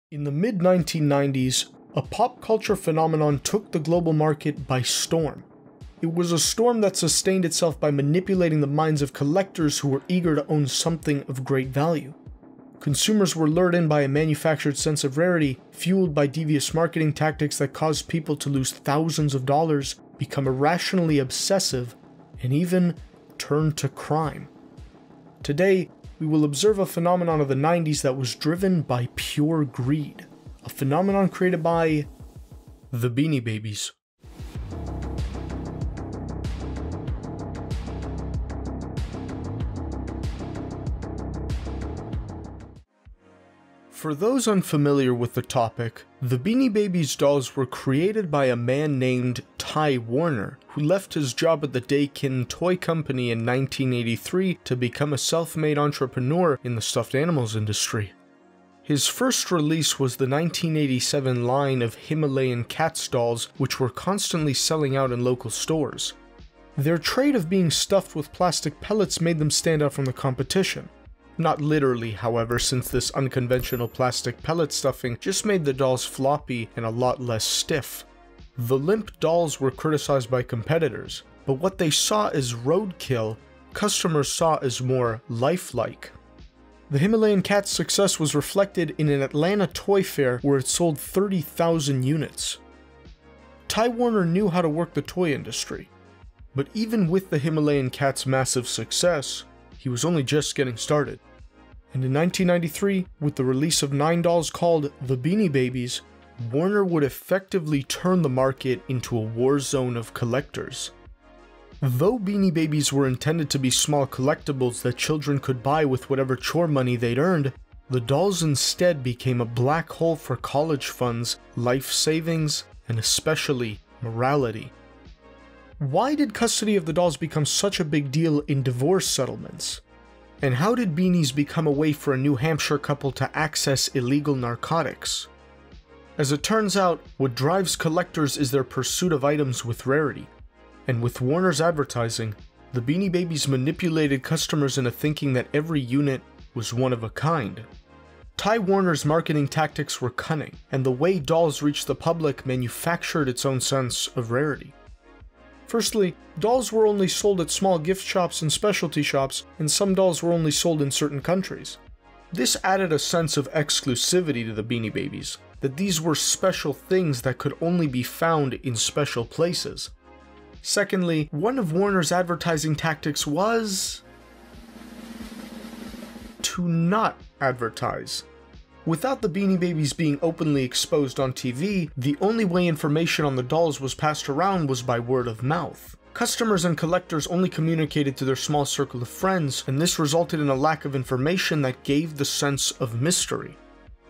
In the mid-1990s, a pop culture phenomenon took the global market by storm. It was a storm that sustained itself by manipulating the minds of collectors who were eager to own something of great value. Consumers were lured in by a manufactured sense of rarity, fueled by devious marketing tactics that caused people to lose thousands of dollars, become irrationally obsessive, and even turn to crime. Today, we will observe a phenomenon of the 90s that was driven by pure greed. A phenomenon created by the Beanie Babies. For those unfamiliar with the topic, the Beanie Babies dolls were created by a man named Ty Warner, who left his job at the Daikin toy company in 1983 to become a self-made entrepreneur in the stuffed animals industry. His first release was the 1987 line of Himalayan cats dolls, which were constantly selling out in local stores. Their trade of being stuffed with plastic pellets made them stand out from the competition. Not literally, however, since this unconventional plastic pellet stuffing just made the dolls floppy and a lot less stiff. The limp dolls were criticized by competitors, but what they saw as roadkill, customers saw as more lifelike. The Himalayan cat's success was reflected in an Atlanta toy fair where it sold 30,000 units. Ty Warner knew how to work the toy industry, but even with the Himalayan cat's massive success, he was only just getting started. And in 1993, with the release of 9 dolls called the Beanie Babies, Warner would effectively turn the market into a war zone of collectors. Though Beanie Babies were intended to be small collectibles that children could buy with whatever chore money they'd earned, the dolls instead became a black hole for college funds, life savings, and especially morality. Why did custody of the dolls become such a big deal in divorce settlements? And how did beanies become a way for a New Hampshire couple to access illegal narcotics? As it turns out, what drives collectors is their pursuit of items with rarity. And with Warner's advertising, the Beanie Babies manipulated customers into thinking that every unit was one of a kind. Ty Warner's marketing tactics were cunning, and the way dolls reached the public manufactured its own sense of rarity. Firstly, dolls were only sold at small gift shops and specialty shops, and some dolls were only sold in certain countries. This added a sense of exclusivity to the Beanie Babies, that these were special things that could only be found in special places. Secondly, one of Warner's advertising tactics was to not advertise. Without the Beanie Babies being openly exposed on TV, the only way information on the dolls was passed around was by word of mouth. Customers and collectors only communicated to their small circle of friends, and this resulted in a lack of information that gave the sense of mystery.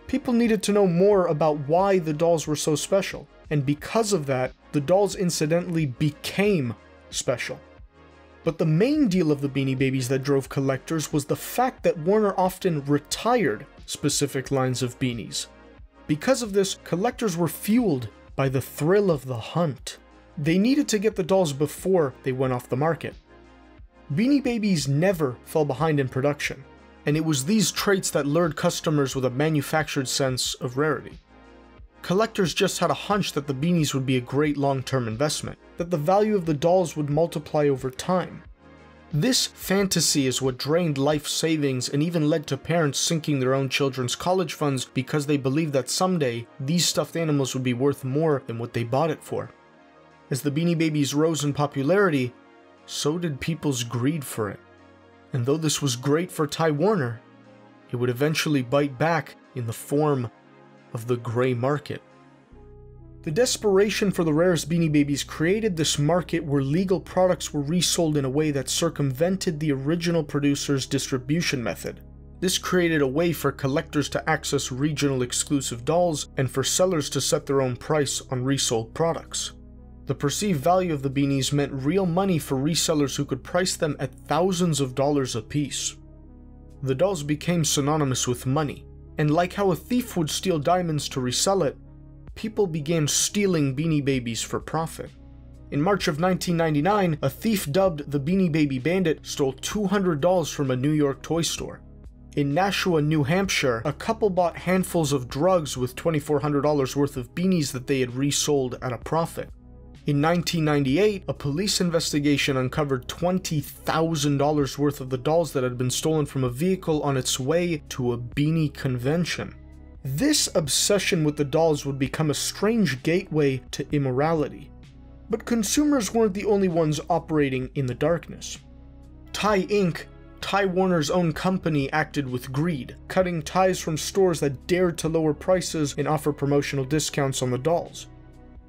People needed to know more about why the dolls were so special, and because of that, the dolls incidentally became special. But the main deal of the Beanie Babies that drove collectors was the fact that Warner often retired specific lines of beanies. Because of this, collectors were fueled by the thrill of the hunt. They needed to get the dolls before they went off the market. Beanie Babies never fell behind in production, and it was these traits that lured customers with a manufactured sense of rarity. Collectors just had a hunch that the beanies would be a great long-term investment, that the value of the dolls would multiply over time. This fantasy is what drained life savings and even led to parents sinking their own children's college funds because they believed that someday these stuffed animals would be worth more than what they bought it for. As the Beanie Babies rose in popularity, so did people's greed for it. And though this was great for Ty Warner, it would eventually bite back in the form of the gray market. The desperation for the rarest Beanie Babies created this market where legal products were resold in a way that circumvented the original producer's distribution method. This created a way for collectors to access regional exclusive dolls and for sellers to set their own price on resold products. The perceived value of the beanies meant real money for resellers who could price them at thousands of dollars a piece. The dolls became synonymous with money, and like how a thief would steal diamonds to resell it, people began stealing Beanie Babies for profit. In March of 1999, a thief dubbed the Beanie Baby Bandit stole 200 dolls from a New York toy store. In Nashua, New Hampshire, a couple bought handfuls of drugs with $2,400 worth of beanies that they had resold at a profit. In 1998, a police investigation uncovered $20,000 worth of the dolls that had been stolen from a vehicle on its way to a beanie convention. This obsession with the dolls would become a strange gateway to immorality. But consumers weren't the only ones operating in the darkness. Ty Inc., Ty Warner's own company, acted with greed, cutting ties from stores that dared to lower prices and offer promotional discounts on the dolls.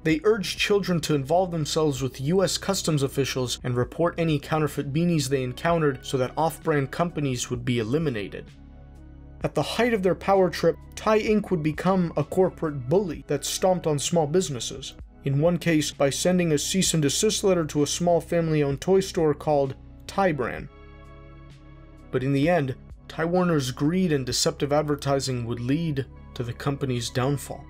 They urged children to involve themselves with US customs officials and report any counterfeit beanies they encountered so that off-brand companies would be eliminated. At the height of their power trip, Ty Inc. would become a corporate bully that stomped on small businesses. In one case, by sending a cease and desist letter to a small family-owned toy store called Ty Brand. But in the end, Ty Warner's greed and deceptive advertising would lead to the company's downfall.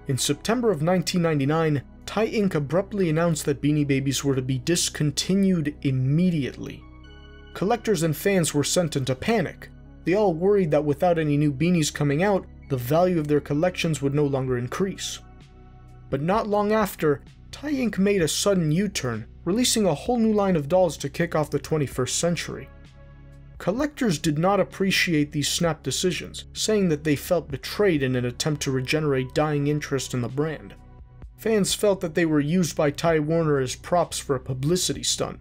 In September of 1999, Ty Inc. abruptly announced that Beanie Babies were to be discontinued immediately. Collectors and fans were sent into panic. They all worried that without any new beanies coming out, the value of their collections would no longer increase. But not long after, Ty Inc. made a sudden U-turn, releasing a whole new line of dolls to kick off the 21st century. Collectors did not appreciate these snap decisions, saying that they felt betrayed in an attempt to regenerate dying interest in the brand. Fans felt that they were used by Ty Warner as props for a publicity stunt.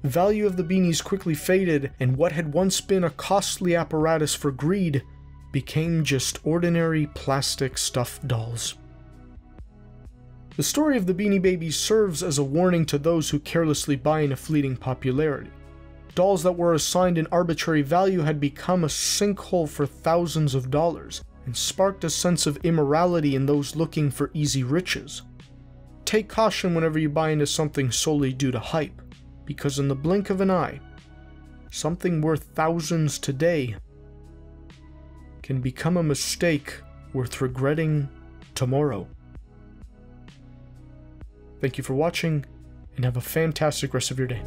The value of the beanies quickly faded, and what had once been a costly apparatus for greed became just ordinary plastic stuffed dolls. The story of the Beanie Babies serves as a warning to those who carelessly buy in a fleeting popularity. Dolls that were assigned an arbitrary value had become a sinkhole for thousands of dollars, and sparked a sense of immorality in those looking for easy riches. Take caution whenever you buy into something solely due to hype, because in the blink of an eye, something worth thousands today can become a mistake worth regretting tomorrow. Thank you for watching, and have a fantastic rest of your day.